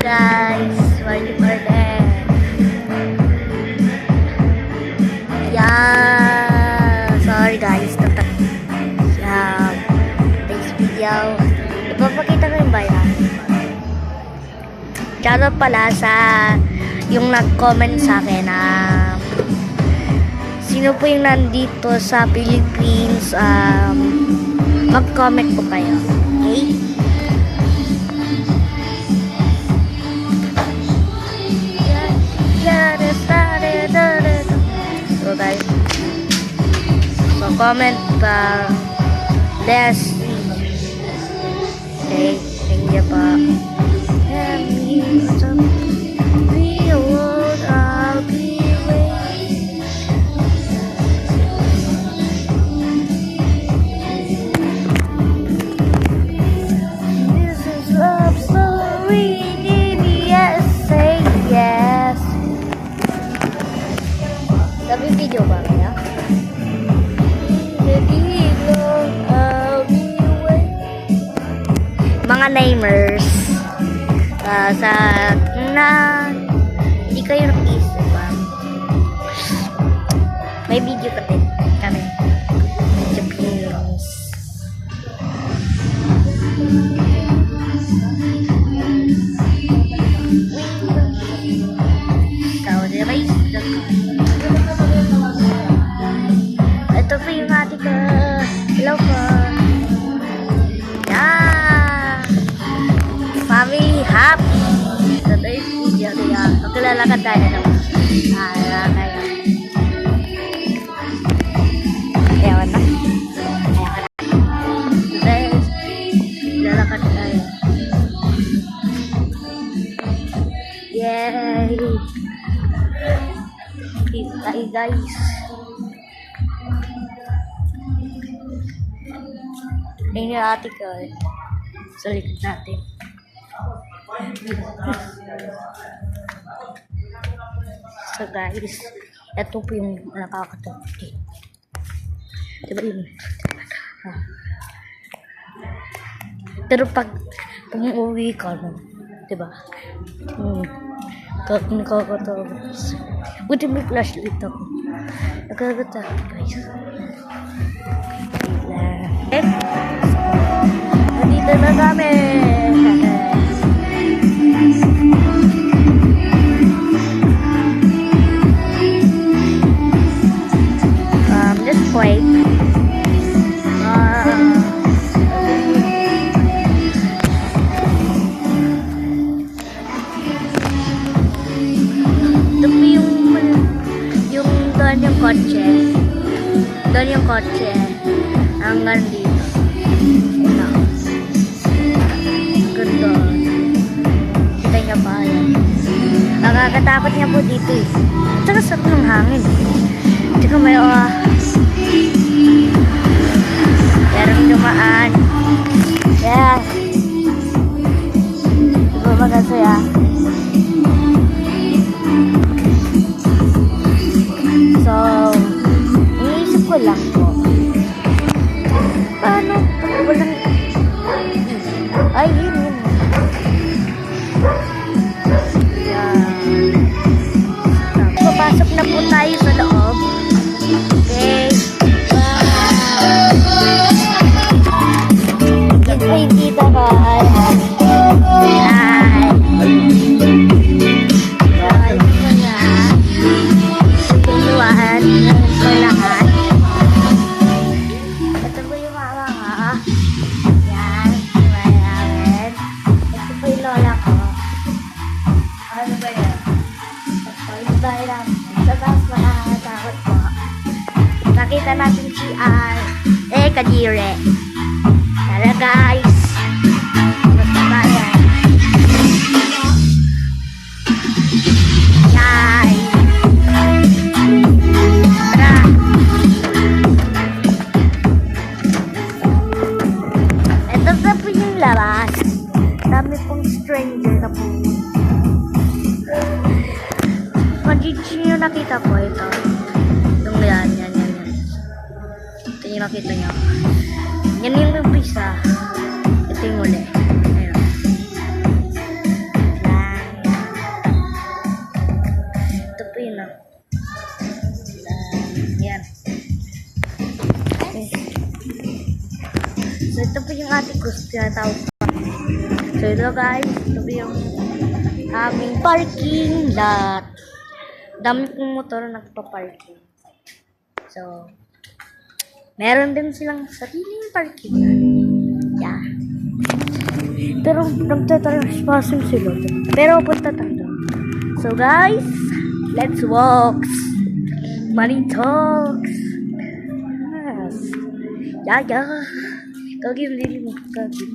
guys, welcome again. Yeah, sorry guys, today's video, ipapakita ko yung bayan. Tsaka pala sa yung nag-comment sa akin na sino po yung nandito sa Philippines, mag-comment po kayo, okay? So guys, so comment Leslie. Okay, thank you pa. I'll be waiting. This is love story. Yes, say yes. Tapi video ba kaya? Mga namers sa na hindi kayo nag-iisipan. May video kami. Medyo feelings. Ito po yung ating hello po. Yeah! Family happy! Today's video niya. Magkalalakad tayo naman. Kayo. Ayaw na. Today's lalakad tayo. Yay! Hi guys. Ayun yung ate ko eh. Sa likod natin. So guys, ito po yung nakakatawa. Diba yun? Pero pag umuwi ka, no? Diba? Nakakatawa guys. Buti may flashlight ako. Nakakatawa guys. Nandito na kami. Just wait. Ito po yung doon yung kotse. Doon yung kotse. Hanggang dito. Ito. Ganda. Kita niya pa yan. Nakakatakot niya po dito eh. Tsaka sarap ng hangin. Tsaka may merong dumaan. Yeah. Diba magkasaya? So, iniisip ko lang po. Paano? Pag walang... Ay, yun. Yeah. Papasok na po tayo sa loob. Okay. Yan po yung kita ko. Ay. Pinuwahan. Kailangan. Ito po yung mama ko. Yan. Mayaman. Ito po yung lola ko. Ano ba yan? Ito ba yan? Sa taas makakatakot po. Nakita natin si Kajire. Tara guys. Basta ba yan? Yay! Tara! Ito na po yung labas. Dami pong stranger na po. Magiging yung nakita ko ito. Yung yan. Ito yung nakita nyo. Yan yung umpisa. Ito yung uli. Ayun. Yan. gusto tinatawag parking. So ito guys, ito yung aming parking lot. Dami kong motor nagpa-parking. So, meron din silang sariling parking. Yeah. Pero nagtatraspasing sila. Pero punta tayo. So guys, let's walk. Money talks. Yes. Yeah. Kagi hindi mo kagi.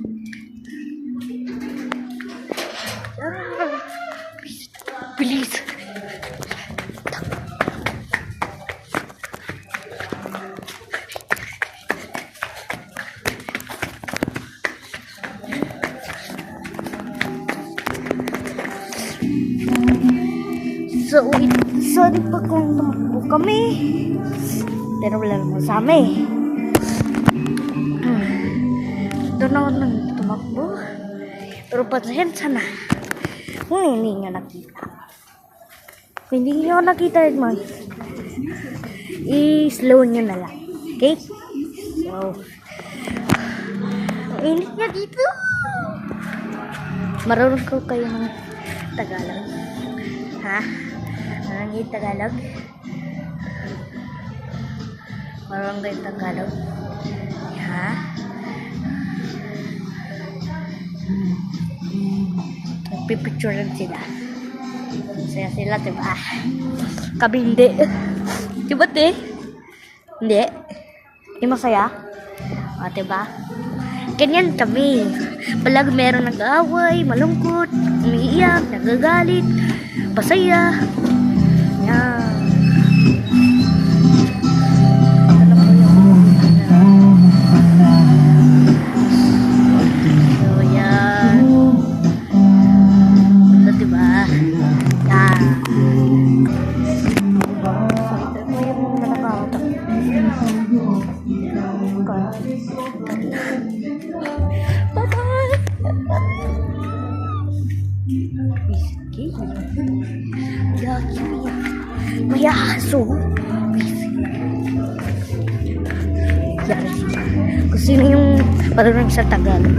Please. So di pa kung tumakbo kami. Pero wala naman sa amin. Doon ako nang tumakbo. Pero pasensya na. Kung hindi nyo nakita. Kung hindi nyo nakita yun, i-slow nyo na lang. Okay? So, ang init niya dito. Marunong ko kayo ng Tagalog. Ha? Marunong yung Tagalog? Marunong kayo Tagalog? Ha? Nagpipicturean sila. Masaya sila, diba? Kami hindi. Diba, te? Hindi? Hindi masaya? O, diba? Ganyan kami. Palag meron nag-aaway, malungkot, umiiyak, nagagalit, pasaya. Yan. So, yan. So, diba? Yan. Ito mo yung nanakawatak. Bye-bye! Whiskey? Lagi niya. May aso. Yan. Kung sino yung parang sa Tagalog,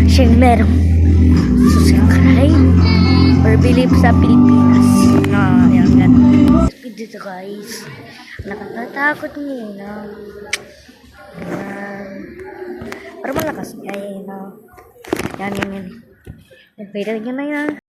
siya yung merong susikray or believe sa Pilipinas. Na, yan, ganun. Dito guys, nakatatakot niya, no? Para malakas niya, no? Yan. Nag-video niya na yan.